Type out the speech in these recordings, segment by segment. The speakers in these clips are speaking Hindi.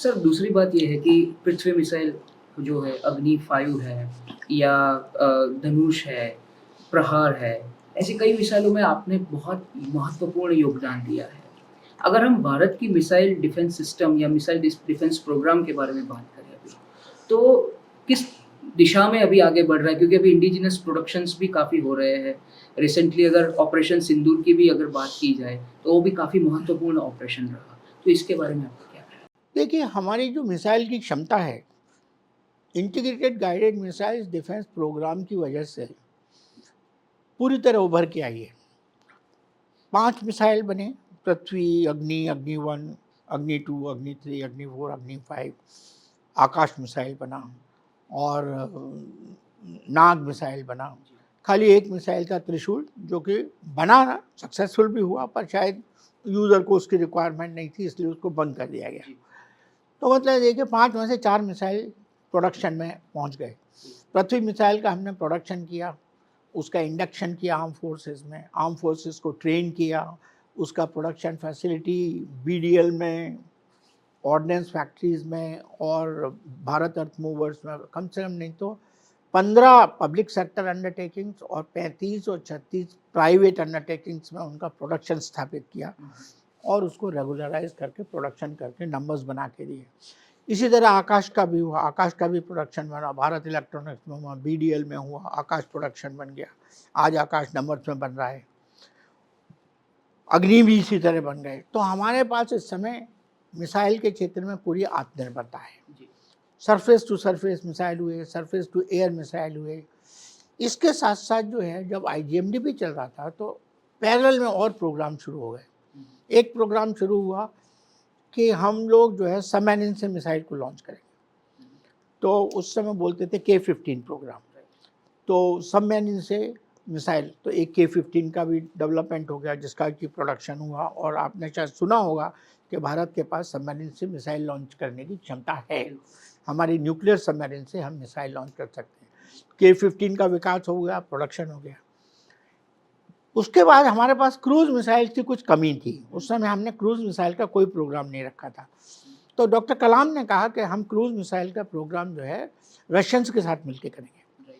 सर दूसरी बात ये है कि पृथ्वी मिसाइल जो है अग्नि 5 है या धनुष है, प्रहार है, ऐसी कई मिसाइलों में आपने बहुत महत्वपूर्ण योगदान दिया है। अगर हम भारत की मिसाइल डिफेंस सिस्टम या मिसाइल डिफेंस प्रोग्राम के बारे में बात करें अभी, तो किस दिशा में अभी आगे बढ़ रहा है? क्योंकि अभी इंडिजिनस प्रोडक्शंस भी काफ़ी हो रहे हैं। रिसेंटली अगर ऑपरेशन सिंदूर की भी अगर बात की जाए, तो वो भी काफ़ी महत्वपूर्ण ऑपरेशन रहा। तो इसके बारे में आपका क्या ख़्याल है? देखिए, हमारी जो मिसाइल की क्षमता है, integrated guided missiles defence programme की वजह से पूरी तरह उभर के आई है। 5 मिसाइल बने, पृथ्वी, अग्नि, अग्नि 1, अग्नि 2, अग्नि 3, अग्नि 4, अग्नि 5, आकाश मिसाइल बना और नाग मिसाइल बना। खाली एक मिसाइल था त्रिशूल, जो कि बना, सक्सेसफुल भी हुआ, पर शायद यूज़र को उसकी रिक्वायरमेंट नहीं थी, इसलिए उसको बंद कर दिया गया। तो मतलब देखिए, 5 में से 4 मिसाइल प्रोडक्शन में पहुंच गए। पृथ्वी मिसाइल का हमने प्रोडक्शन किया, उसका इंडक्शन किया आर्म फोर्सेस में, आर्म फोर्सेस को ट्रेन किया, उसका प्रोडक्शन फैसिलिटी बीडीएल में, ऑर्डिनेंस फैक्ट्रीज में और भारत अर्थ मूवर्स में कम से कम नहीं तो 15 पब्लिक सेक्टर अंडरटेकिंग्स और 35 और 36 प्राइवेट अंडरटेकिंग्स में उनका प्रोडक्शन स्थापित किया और उसको रेगुलराइज करके प्रोडक्शन करके नंबर्स बना के दिए। इसी तरह आकाश का भी हुआ, आकाश का भी प्रोडक्शन बना, भारत इलेक्ट्रॉनिक्स में हुआ, बीडीएल में हुआ, आकाश प्रोडक्शन बन गया, आज आकाश नंबर्स में बन रहा है। अग्नि भी इसी तरह बन गए। तो हमारे पास इस समय मिसाइल के क्षेत्र में पूरी आत्मनिर्भरता है। सरफेस टू सरफेस मिसाइल हुए, सरफेस टू एयर मिसाइल हुए। इसके साथ साथ जो है, जब आईजीएमडीपी चल रहा था तो पैरेलल में और प्रोग्राम शुरू हो गए। एक प्रोग्राम शुरू हुआ कि हम लोग जो है सबमरीन से मिसाइल को लॉन्च करेंगे। तो उस समय बोलते थे K-15 प्रोग्राम। तो सबमरीन से मिसाइल, तो एक K-15 का भी डेवलपमेंट हो गया, जिसका की प्रोडक्शन हुआ। और आपने शायद सुना होगा कि भारत के पास सबमरीन से मिसाइल लॉन्च करने की क्षमता है। हमारी न्यूक्लियर सबमरीन से हम मिसाइल लॉन्च कर सकते हैं। K-15 का विकास हो गया, प्रोडक्शन हो गया। उसके बाद हमारे पास क्रूज मिसाइल की कुछ कमी थी। उस समय हमने क्रूज मिसाइल का कोई प्रोग्राम नहीं रखा था। तो डॉक्टर कलाम ने कहा कि हम क्रूज मिसाइल का प्रोग्राम जो है रशियंस के साथ मिलकर करेंगे।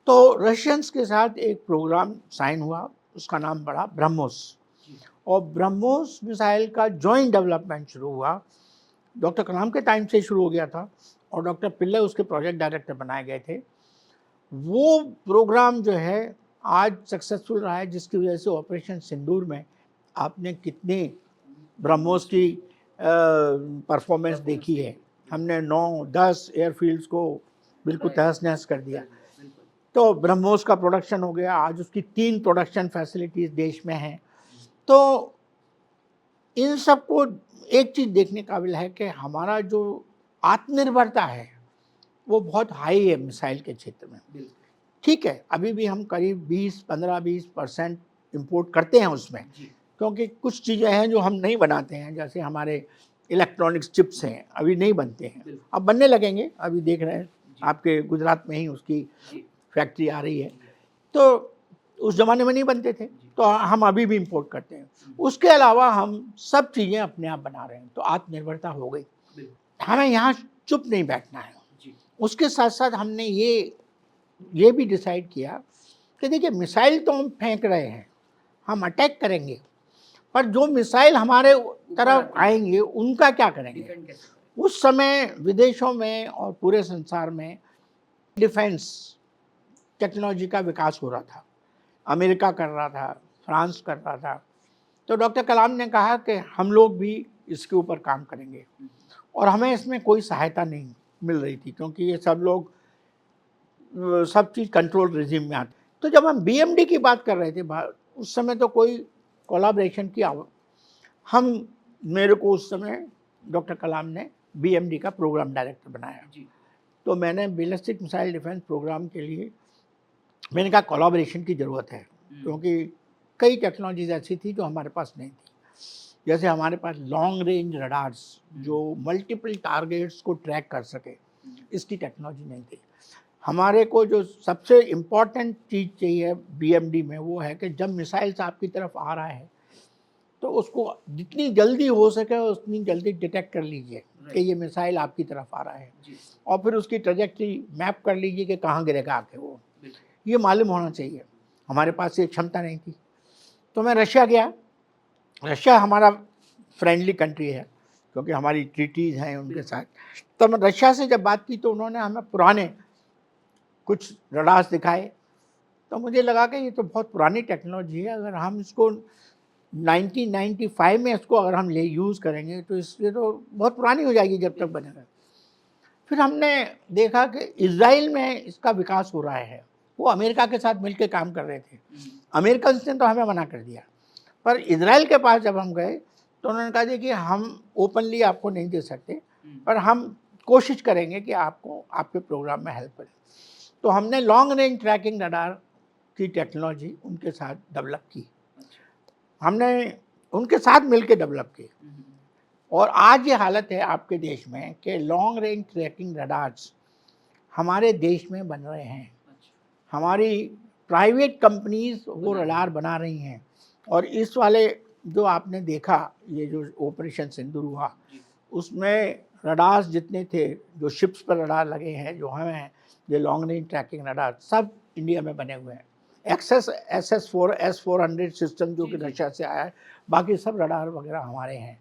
तो रशियंस के साथ एक प्रोग्राम साइन हुआ, उसका नाम पड़ा ब्रह्मोस। और ब्रह्मोस मिसाइल का जॉइंट डेवलपमेंट शुरू हुआ। डॉक्टर कलाम के टाइम से शुरू हो गया था और डॉक्टर पिल्ले उसके प्रोजेक्ट डायरेक्टर बनाए गए थे। वो प्रोग्राम जो है आज सक्सेसफुल रहा है, जिसकी वजह से ऑपरेशन सिंदूर में आपने कितने ब्रह्मोस की परफॉर्मेंस देखी है। हमने 9-10 एयरफील्ड्स को बिल्कुल तहस नहस कर दिया। तो ब्रह्मोस का प्रोडक्शन हो गया, आज उसकी 3 प्रोडक्शन फैसिलिटीज़ देश में हैं। तो इन सबको एक चीज़ देखने काबिल है कि हमारा जो आत्मनिर्भरता है वो बहुत हाई है मिसाइल के क्षेत्र में। ठीक है, अभी भी हम करीब 15-20% इम्पोर्ट करते हैं उसमें, क्योंकि कुछ चीज़ें हैं जो हम नहीं बनाते हैं, जैसे हमारे इलेक्ट्रॉनिक्स चिप्स हैं, अभी नहीं बनते हैं, अब बनने लगेंगे। अभी देख रहे हैं आपके गुजरात में ही उसकी फैक्ट्री आ रही है। तो उस ज़माने में नहीं बनते थे, तो हम अभी भी इम्पोर्ट करते हैं। उसके अलावा हम सब चीज़ें अपने आप बना रहे हैं, तो आत्मनिर्भरता हो गई। हमें यहाँ चुप नहीं बैठना है। उसके साथ साथ हमने ये भी डिसाइड किया कि देखिए, मिसाइल तो हम फेंक रहे हैं, हम अटैक करेंगे, पर जो मिसाइल हमारे तरफ आएंगे उनका क्या करेंगे। उस समय विदेशों में और पूरे संसार में डिफेंस टेक्नोलॉजी का विकास हो रहा था। अमेरिका कर रहा था, फ्रांस कर रहा था। तो डॉक्टर कलाम ने कहा कि हम लोग भी इसके ऊपर काम करेंगे, और हमें इसमें कोई सहायता नहीं मिल रही थी, क्योंकि ये सब लोग सब चीज़ कंट्रोल रिजिम में आती। तो जब हम बीएमडी की बात कर रहे थे, उस समय तो कोई कोलैबोरेशन की मेरे को उस समय डॉक्टर कलाम ने बीएमडी का प्रोग्राम डायरेक्टर बनाया। तो मैंने बैलिस्टिक मिसाइल डिफेंस प्रोग्राम के लिए मैंने कहा कोलैबोरेशन की ज़रूरत है, क्योंकि कई टेक्नोलॉजीज ऐसी थी जो हमारे पास नहीं थी। जैसे हमारे पास लॉन्ग रेंज रडार्स जो मल्टीपल टारगेट्स को ट्रैक कर सके, इसकी टेक्नोलॉजी नहीं थी। हमारे को जो सबसे इम्पॉर्टेंट चीज़ चाहिए बीएमडी में, वो है कि जब मिसाइल्स आपकी तरफ आ रहा है तो उसको जितनी जल्दी हो सके उतनी जल्दी डिटेक्ट कर लीजिए। कि ये मिसाइल आपकी तरफ आ रहा है, जी, और फिर उसकी ट्रेजेक्टरी मैप कर लीजिए कि कहाँ गिरेगा आके वो, बिल्कुल। ये मालूम होना चाहिए। हमारे पास ये क्षमता नहीं थी। तो मैं रशिया गया। रशिया हमारा फ्रेंडली कंट्री है क्योंकि हमारी ट्रीटीज़ हैं उनके साथ। तो मैं रशिया से जब बात की तो उन्होंने हमें पुराने कुछ रडार्स दिखाए। तो मुझे लगा कि ये तो बहुत पुरानी टेक्नोलॉजी है, अगर हम इसको 1995 में इसको अगर हम ले यूज़ करेंगे तो इससे तो बहुत पुरानी हो जाएगी जब तक बनेगा। फिर हमने देखा कि इज़राइल में इसका विकास हो रहा है। वो अमेरिका के साथ मिलकर काम कर रहे थे। अमेरिकन ने तो हमें मना कर दिया, पर इज़राइल के पास जब हम गए तो उन्होंने कहा कि हम ओपनली आपको नहीं दे सकते, पर हम कोशिश करेंगे कि आपको आपके प्रोग्राम में हेल्प करें। तो हमने लॉन्ग रेंज ट्रैकिंग रडार की टेक्नोलॉजी उनके साथ डेवलप की, हमने उनके साथ मिलकर डेवलप की। और आज ये हालत है आपके देश में कि लॉन्ग रेंज ट्रैकिंग रडार्स हमारे देश में बन रहे हैं। हमारी प्राइवेट कंपनीज वो रडार बना रही हैं। और इस वाले जो आपने देखा, ये जो ऑपरेशन सिंदूर हुआ, उसमें रडार्स जितने थे, जो शिप्स पर रडार लगे हैं, जो हमें ये लॉन्ग रेंज ट्रैकिंग रडार, सब इंडिया में बने हुए हैं। S400 सिस्टम जो कि रशिया से आया है, बाकी सब रडार वगैरह हमारे हैं।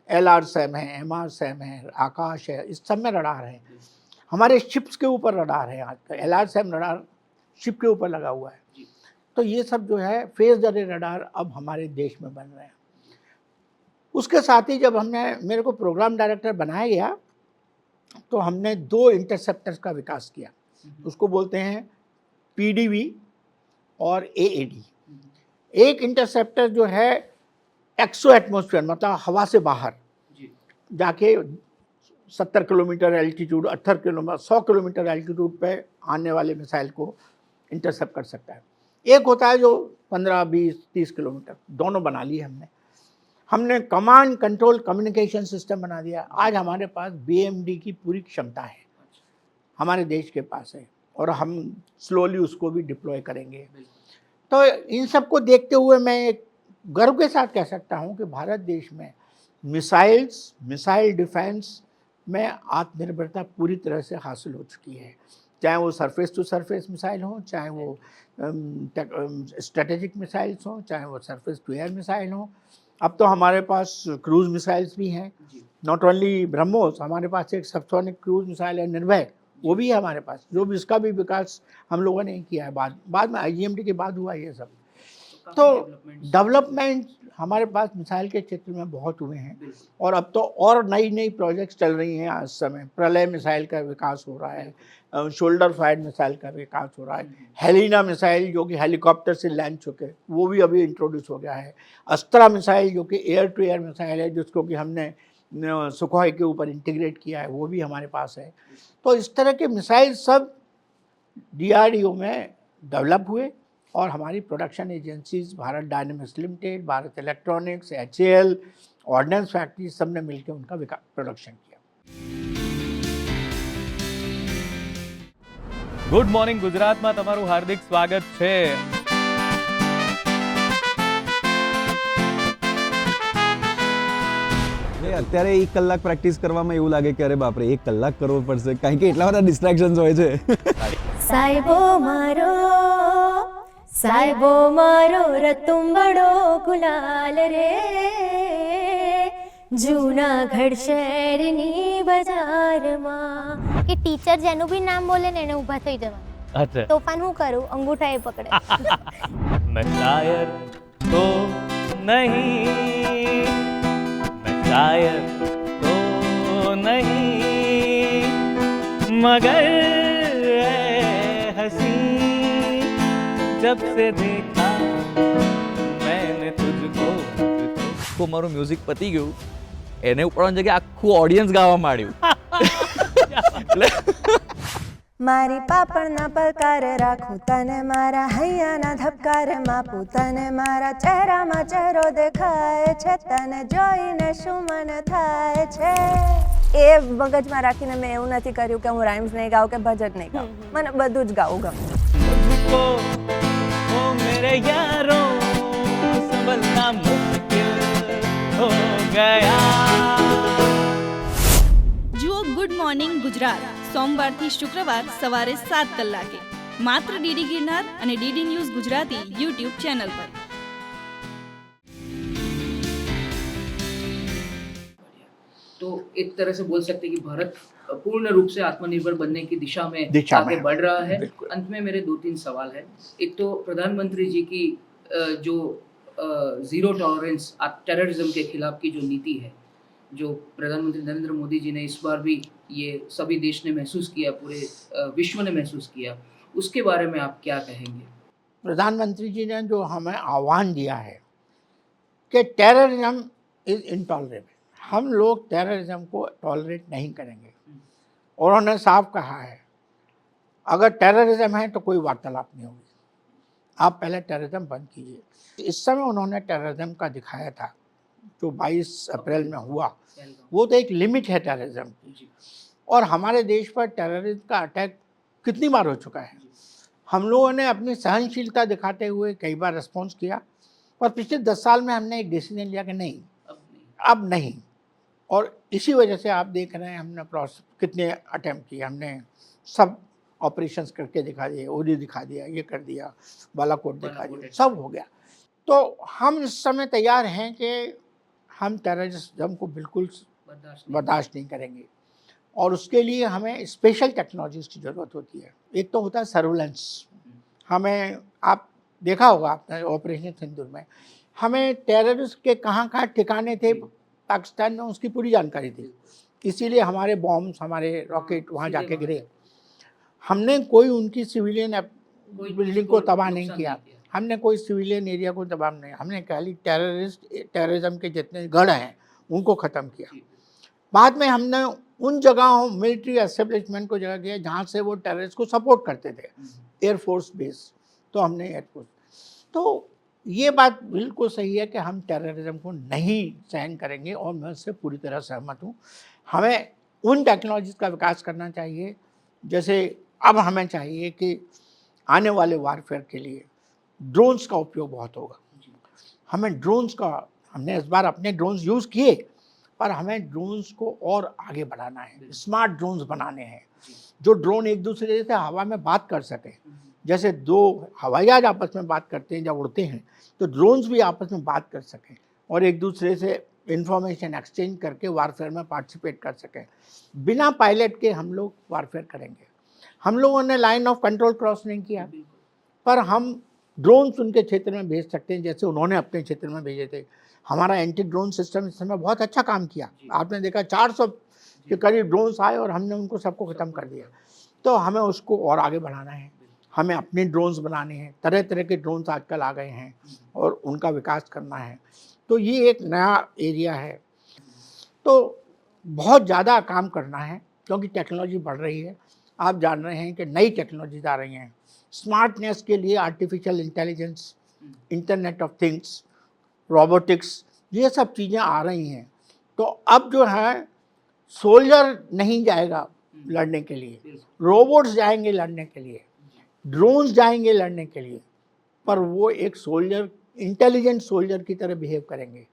LRSAM है, MRSAM है, आकाश है, इस सब में रडार है। हमारे शिप्स के ऊपर रडार है। आज का LRSAM रडार शिप के ऊपर लगा हुआ है। तो ये सब जो है फेज अरे रडार अब हमारे देश में बन रहे हैं। उसके साथ ही जब मेरे को प्रोग्राम डायरेक्टर बनाया गया तो हमने 2 इंटरसेप्टर्स का विकास किया। उसको बोलते हैं PDV और AAD। एक इंटरसेप्टर जो है एक्सो एटमॉस्फेयर, मतलब हवा से बाहर जाके 70 kilometre altitude, 18 kilometre, 100 kilometre altitude पे आने वाले मिसाइल को इंटरसेप्ट कर सकता है। एक होता है जो 15, 20, 30 किलोमीटर, दोनों बना लिए हमने कमांड कंट्रोल कम्युनिकेशन सिस्टम बना दिया। आज हमारे पास BMD की पूरी क्षमता है, हमारे देश के पास है, और हम स्लोली उसको भी डिप्लॉय करेंगे। तो इन सब को देखते हुए मैं एक गर्व के साथ कह सकता हूँ कि भारत देश में मिसाइल डिफेंस में आत्मनिर्भरता पूरी तरह से हासिल हो चुकी है। चाहे वो सरफेस टू सरफेस मिसाइल हो, चाहे वो स्ट्रेटेजिक मिसाइल्स हो, चाहे वो सरफेस टू एयर मिसाइल हो। अब तो हमारे पास क्रूज मिसाइल्स भी हैं। नॉट ओनली ब्रह्मोस, हमारे पास एक सबसोनिक क्रूज मिसाइल है निर्भय, वो भी है हमारे पास, जो भी इसका भी विकास हम लोगों ने किया है। बाद में IGMT के बाद हुआ ये सब। तो डेवलपमेंट हमारे पास मिसाइल के क्षेत्र में बहुत हुए हैं। और अब तो और नई प्रोजेक्ट्स चल रही हैं। आज समय प्रलय मिसाइल का विकास हो रहा है, शोल्डर फायर्ड मिसाइल का विकास हो रहा है। हेलिना मिसाइल जो कि हेलीकॉप्टर से लैंड चुके, वो भी अभी इंट्रोड्यूस हो गया है। अस्त्रा मिसाइल जो कि एयर टू एयर मिसाइल है, जिसको कि हमने सुखोई के ऊपर इंटीग्रेट किया है, वो भी हमारे पास है। तो इस तरह के मिसाइल सब DRDO में डेवलप हुए और हमारी production agencies Bharat dynamics limited, Bharat electronics, HAL, ordnance factory, सब ने मिलकर उनका प्रोडक्शन किया। गुड मॉर्निंग गुजरात में तमारू हार्दिक स्वागत है। અત્યારે 1 કલાક પ્રેક્ટિસ કરવામાં એવું લાગે કે અરે બાપરે 1 કલાક કરવો પડશે, કારણ કે એટલા બધા ડિસ્ટ્રેક્શન્સ હોય છે. સાહેબો મારો રતુંબડો ગુલાલ રે, જૂનાગઢ શહેરની બજારમાં. કે ટીચર જેનું બી નામ બોલે ને એને ઊભા થઈ જવાનું. अच्छा, તોફાન હું કરું, અંગૂઠા એ પકડે. मैं शायर तो नहीं, मैं शायर तो नहीं, मगर है हंसी जब से देखा मैंने तुझको. તો મારું મ્યુઝિક પતી ગયું, એને ઉપડવાની જગ્યાએ આખું ઓડિયન્સ ગાવા માંડ્યું. મારી પાપણના પલકાર રાખું તને, મારા હૈયાના ધબકાર માપું તને, મારા ચહેરામાં ચહેરો દેખાય છે, તને જોઈને શું મન થાય છે. એ મગજમાં રાખીને મેં એવું નથી કર્યું કે હું રાઇમ્સ નહીં ગાઉં કે ભજન નહીં ગાઉં. મને બધું જ ગાવું ગમે. तुझको ओ मेरे यारों संभलना मुश्किल हो गया. મોર્નિંગ ગુજરાત સોમવારથી શુક્રવાર સવારે 7 કલાકે માત્ર ડીડી ગિરનાર અને DD news Gujarati YouTube channel પર. तो एक तरह से बोल सकते हैं कि भारत पूर्ण रूप से आत्मनिर्भर बनने की दिशा में आगे में बढ़ रहा है. बिल्कुल। अंत में मेरे 2-3 सवाल है. एक तो प्रधानमंत्री जी की जो जीरो टॉलरेंस टेररिज्म के खिलाफ की जो नीति है, जो प्रधानमंत्री नरेंद्र मोदी जी ने इस बार भी ये सभी देश ने महसूस किया, पूरे विश्व ने महसूस किया, उसके बारे में आप क्या कहेंगे? प्रधानमंत्री जी ने जो हमें आह्वान दिया है कि टेररिज्म इज इनटॉलरेबल, हम लोग टेररिज्म को टॉलरेट नहीं करेंगे. और उन्होंने साफ कहा है अगर टेररिज्म है तो कोई वार्तालाप नहीं होगी, आप पहले टेररिज्म बंद कीजिए. इस समय उन्होंने टेररिज्म का दिखाया था जो 22 अप्रैल में हुआ, वो तो एक लिमिट है टेररिज्म की. और हमारे देश पर टेररिज्म का अटैक कितनी बार हो चुका है. हम लोगों ने अपनी सहनशीलता दिखाते हुए कई बार रिस्पॉन्स किया, पर पिछले 10 साल में हमने एक डिसीजन लिया कि नहीं, अब नहीं. और इसी वजह से आप देख रहे हैं हमने कितने अटेम्प्ट किए, हमने सब ऑपरेशंस करके दिखा दिए, ओडी दिखा दिया, ये कर दिया, बालाकोट दिखा दिया, सब हो गया. तो हम इस समय तैयार हैं कि हम टेररिज्म को बिल्कुल बर्दाश्त नहीं करेंगे. और उसके लिए हमें स्पेशल टेक्नोलॉजीज की ज़रूरत होती है. एक तो होता है सर्विलेंस. हमें आप देखा होगा आपने ऑपरेशन सिंदूर में, हमें टेररिस्ट के कहाँ कहाँ ठिकाने थे पाकिस्तान में, उसकी पूरी जानकारी थी. इसीलिए हमारे बॉम्ब्स, हमारे रॉकेट वहाँ जाके गिरे. हमने कोई उनकी सिविलियन बिल्डिंग को तबाह नहीं किया, हमने कोई सिविलियन एरिया को तबाह नहीं, हमने खाली टेररिज्म के जितने गढ़ हैं उनको ख़त्म किया. बाद में हमने उन जगहों मिलिट्री एस्टेब्लिशमेंट को जगह किया जहाँ से वो टेररिस्ट को सपोर्ट करते थे, एयरफोर्स बेस, तो हमने एयरफोर्स. तो ये बात बिल्कुल सही है कि हम टेररिज्म को नहीं सहन करेंगे और मैं उससे पूरी तरह सहमत हूँ. हमें उन टेक्नोलॉजीज़ का विकास करना चाहिए. जैसे अब हमें चाहिए कि आने वाले वारफेयर के लिए ड्रोन्स का उपयोग बहुत होगा. हमें ड्रोन्स का, हमने इस बार अपने ड्रोन्स यूज़ किए, पर हमें ड्रोन्स को और आगे बढ़ाना है. स्मार्ट ड्रोन्स बनाने हैं जो ड्रोन एक दूसरे से हवा में बात कर सके. जैसे 2 हवाई जहाज आपस में बात करते हैं जब उड़ते हैं, तो ड्रोन्स भी आपस में बात कर सकें और एक दूसरे से इंफॉर्मेशन एक्सचेंज करके वारफेयर में पार्टिसिपेट कर सकें. बिना पायलट के हम लोग वारफेयर करेंगे. हम लोगों ने लाइन ऑफ कंट्रोल क्रॉस नहीं किया, पर हम ड्रोन्स उनके क्षेत्र में भेज सकते हैं जैसे उन्होंने अपने क्षेत्र में भेजे थे. हमारा एंटी ड्रोन सिस्टम इस समय बहुत अच्छा काम किया. आपने देखा 400 के करीब ड्रोन्स आए और हमने उनको सबको ख़त्म कर दिया. तो हमें उसको और आगे बढ़ाना है. हमें अपने ड्रोन्स बनाने हैं. तरह तरह के ड्रोन्स आजकल आ गए हैं और उनका विकास करना है. तो ये एक नया एरिया है. तो बहुत ज़्यादा काम करना है क्योंकि टेक्नोलॉजी बढ़ रही है. आप जान रहे हैं कि नई टेक्नोलॉजीज आ रही हैं. स्मार्टनेस के लिए artificial intelligence, internet of things, robotics, ये सब चीज़ें आ रही हैं. तो अब जो है सोल्जर नहीं जाएगा लड़ने के लिए, रोबोट्स जाएंगे लड़ने के लिए, ड्रोन्स जाएंगे लड़ने के लिए, पर वो एक सोल्जर, इंटेलिजेंट सोल्जर की तरह बिहेव करेंगे.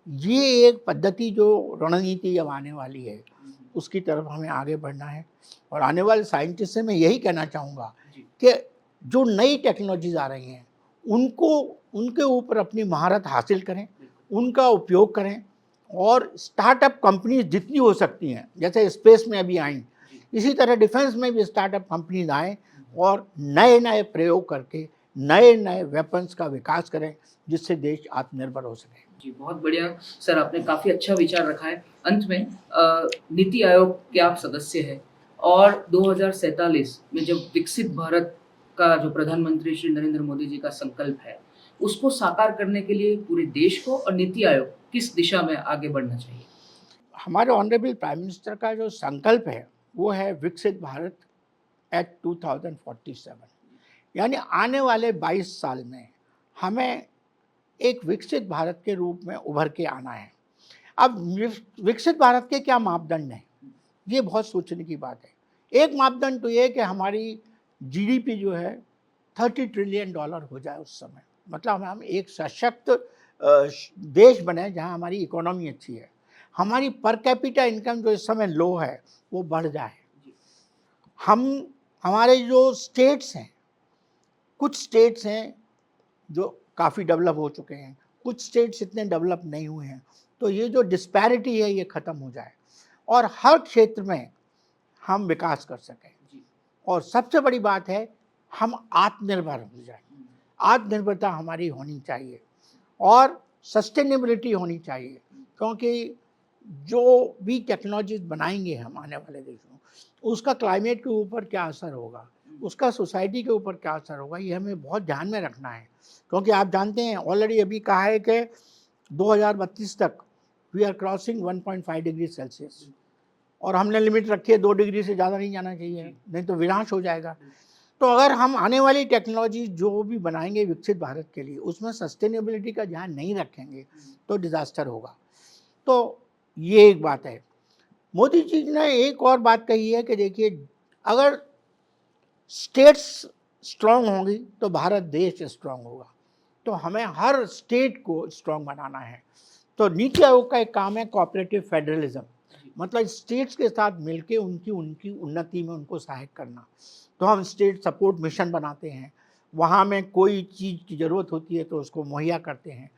ये एक पद्धति जो रणनीति अब आने वाली है उसकी तरफ हमें आगे बढ़ना है. और आने वाले साइंटिस्ट से मैं यही कहना चाहूँगा कि जो नई टेक्नोलॉजीज आ रही हैं उनके ऊपर अपनी महारत हासिल करें, उनका उपयोग करें. और स्टार्टअप कंपनीज जितनी हो सकती हैं, जैसे स्पेस में अभी आई, इसी तरह डिफेंस में भी स्टार्टअप कंपनीज आएँ और नए नए प्रयोग करके नए नए वेपन्स का विकास करें जिससे देश आत्मनिर्भर हो सके. जी, बहुत बढ़िया सर, आपने काफ़ी अच्छा विचार रखा है. अंत में नीति आयोग के आप सदस्य हैं और 2047 में जब विकसित भारत का जो प्रधानमंत्री श्री नरेंद्र मोदी जी का संकल्प है, उसको साकार करने के लिए पूरे देश को और नीति आयोग किस दिशा में आगे बढ़ना चाहिए? हमारे ऑनरेबल प्राइम मिनिस्टर का जो संकल्प है वो है विकसित भारत एट 2047, यानी आने वाले 22 साल में हमें एक विकसित भारत के रूप में उभर के आना है. अब विकसित भारत के क्या मापदंड हैं, ये बहुत सोचने की बात है. एक मापदंड तो ये है कि हमारी जीडीपी जो है $30 ट्रिलियन हो जाए उस समय, मतलब हम एक सशक्त देश बने जहां हमारी इकोनॉमी अच्छी है. हमारी पर कैपिटा इनकम जो इस समय लो है वो बढ़ जाए। हमारे जो स्टेट्स हैं, कुछ स्टेट्स हैं जो काफ़ी डेवलप हो चुके हैं, कुछ स्टेट्स इतने डेवलप नहीं हुए हैं, तो ये जो डिस्पैरिटी है ये ख़त्म हो जाए और हर क्षेत्र में हम विकास कर सकें। और सबसे बड़ी बात है हम आत्मनिर्भर हो जाए। आत्मनिर्भरता हमारी होनी चाहिए और सस्टेनेबिलिटी होनी चाहिए, क्योंकि जो भी टेक्नोलॉजीज बनाएंगे हम आने वाले देशों में, उसका क्लाइमेट के ऊपर क्या असर होगा, उसका सोसाइटी के ऊपर क्या असर होगा, ये हमें बहुत ध्यान में रखना है। क्योंकि आप जानते हैं ऑलरेडी अभी कहा है कि 2032 तक we are crossing 1.5 degree Celsius और हमने लिमिट रखी है 2 डिग्री से ज़्यादा नहीं जाना चाहिए, नहीं तो विनाश हो जाएगा। तो अगर हम आने वाली टेक्नोलॉजी जो भी बनाएंगे विकसित भारत के लिए, उसमें सस्टेनेबिलिटी का ध्यान नहीं रखेंगे तो डिज़ास्टर होगा। तो ये एक बात है। मोदी जी ने एक और बात कही है कि देखिए, अगर स्टेट्स स्ट्रांग होंगी तो भारत देश स्ट्रांग होगा, तो हमें हर स्टेट को स्ट्रांग बनाना है। तो नीति आयोग का एक काम है कोऑपरेटिव फेडरलिज्म, मतलब स्टेट्स के साथ मिलके उनकी उन्नति में उनको सहायक करना। तो हम स्टेट सपोर्ट मिशन बनाते हैं, वहाँ में कोई चीज़ की ज़रूरत होती है तो उसको मुहैया करते हैं।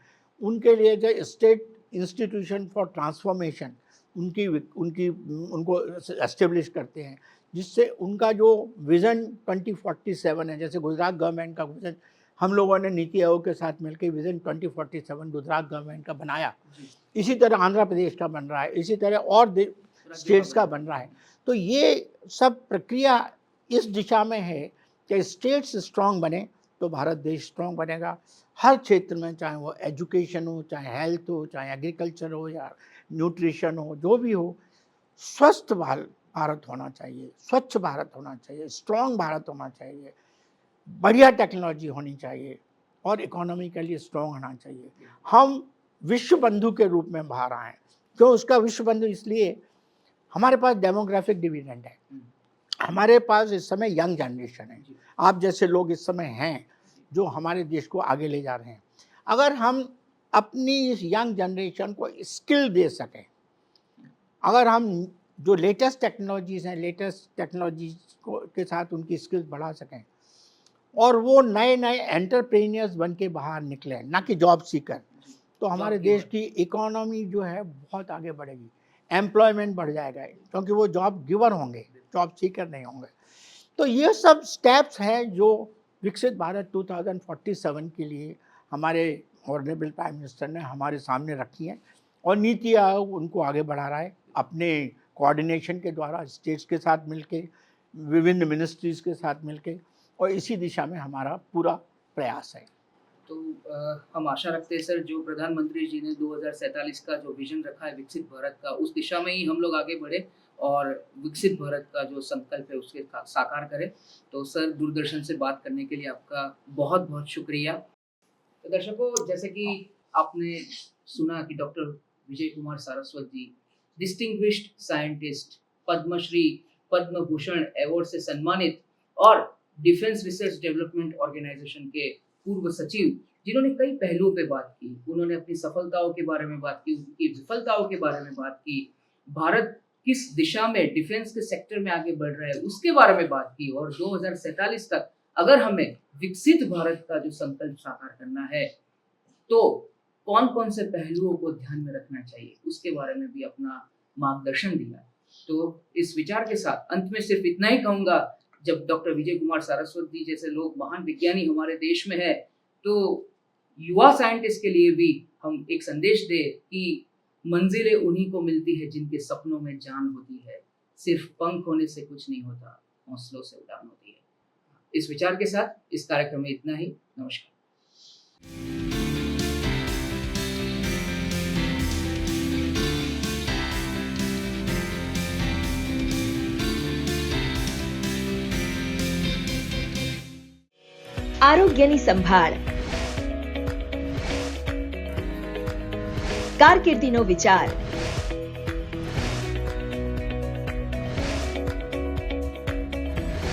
उनके लिए जो स्टेट इंस्टीट्यूशन फॉर ट्रांसफॉर्मेशन उनको एस्टेब्लिश करते हैं, जिससे उनका जो विज़न 2047 है, जैसे गुजरात गवर्नमेंट का विज़न हम लोगों ने नीति आयोग के साथ मिलकर विज़न 2047 गुजरात गवर्नमेंट का बनाया, इसी तरह आंध्र प्रदेश का बन रहा है, इसी तरह और स्टेट्स का बन रहा है। तो ये सब प्रक्रिया इस दिशा में है कि स्टेट्स स्ट्रांग बने तो भारत देश स्ट्रांग बनेगा। हर क्षेत्र में, चाहे वो एजुकेशन हो, चाहे हेल्थ हो, चाहे एग्रीकल्चर हो या न्यूट्रिशन हो, जो भी हो, स्वस्थ भारत होना चाहिए, स्वच्छ भारत होना चाहिए, स्ट्रांग भारत होना चाहिए, बढ़िया टेक्नोलॉजी होनी चाहिए और इकोनॉमिकली स्ट्रांग होना चाहिए। हम विश्व बंधु के रूप में बाहर आए। क्यों उसका विश्व बंधु? इसलिए हमारे पास डेमोग्राफिक डिविडेंड है, हमारे पास इस समय यंग जनरेशन है, आप जैसे लोग इस समय हैं जो हमारे देश को आगे ले जा रहे हैं। अगर हम अपनी इस यंग जनरेशन को स्किल दे सकें, अगर हम जो लेटेस्ट टेक्नोलॉजीज़ हैं, लेटेस्ट टेक्नोलॉजीज के साथ उनकी स्किल्स बढ़ा सकें और वो नए नए एंटरप्रेन्योर्स बन के बाहर निकलें, ना कि जॉब सीकर, तो हमारे देश की इकोनॉमी जो है बहुत आगे बढ़ेगी, एम्प्लॉयमेंट बढ़ जाएगा, क्योंकि वो जॉब गिवर होंगे, जॉब सीकर नहीं होंगे। तो ये सब स्टेप्स हैं जो विकसित भारत 2047 के लिए हमारे ऑनरेबल प्राइम मिनिस्टर ने हमारे सामने रखी हैं और नीति आयोग उनको आगे बढ़ा रहा है अपने कोऑर्डिनेशन के द्वारा, स्टेट्स के साथ मिलके, विभिन्न मिनिस्ट्रीज़ के साथ मिलके, और इसी दिशा में हमारा पूरा प्रयास है। तो हम आशा रखते हैं सर, जो प्रधानमंत्री जी ने 2047 का जो विजन रखा है विकसित भारत का, उस दिशा में ही हम लोग आगे बढ़े और विकसित भारत का जो संकल्प है उसके साकार करें। तो सर, दूरदर्शन से बात करने के लिए आपका बहुत बहुत शुक्रिया। तो दर्शकों, जैसे कि आपने सुना कि डॉक्टर विजय कुमार सारस्वत जी distinguished scientist, Padmashri, Padma Bhushan award से सम्मानित और डिफेंस रिसर्च डेवलपमेंट ऑर्गेनाइजेशन के पूर्व सचिव, जिन्होंने कई पहलुओं पे बात की। उन्होंने अपनी सफलताओं के बारे में बात की, उनकी विफलताओं के बारे में बात की, भारत किस दिशा में डिफेंस के सेक्टर में आगे बढ़ रहा है उसके बारे में बात की, और 2047 तक अगर हमें विकसित भारत का जो संकल्प साकार करना है तो कौन कौन से पहलुओं को ध्यान में रखना चाहिए उसके बारे में भी अपना मार्गदर्शन दिया। तो इस विचार के साथ अंत में सिर्फ इतना ही कहूँगा, जब डॉक्टर विजय कुमार सारस्वत जी जैसे लोग महान विज्ञानी हमारे देश में है, तो युवा साइंटिस्ट के लिए भी हम एक संदेश दें कि मंजिलें उन्हीं को मिलती है जिनके सपनों में जान होती है, सिर्फ पंख होने से कुछ नहीं होता, हौसलों से उड़ान होती है। इस विचार के साथ इस कार्यक्रम में इतना ही। नमस्कार। આરોગ્યની સંભાળ, કારકિર્દીનો વિચાર,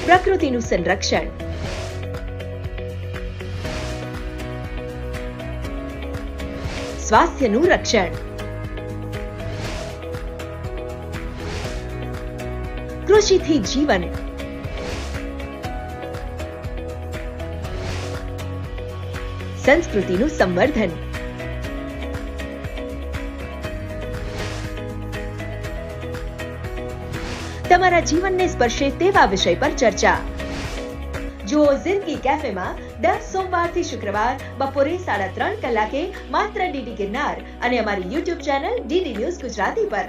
પ્રકૃતિનું સંરક્ષણ, સ્વાસ્થ્યનું રક્ષણ, ખુશીથી જીવન. સંસ્કૃતિનું સંવર્ધન. તમારા જીવનને સ્પર્શે તેવા વિષય પર ચર્ચા. જુઓ જિંદગી કેફેમાં દર સોમવારથી શુક્રવાર બપોરે 3:30 કલાકે માત્ર ડીડી ગિરનાર અને અમારી YouTube channel DD news Gujarati પર.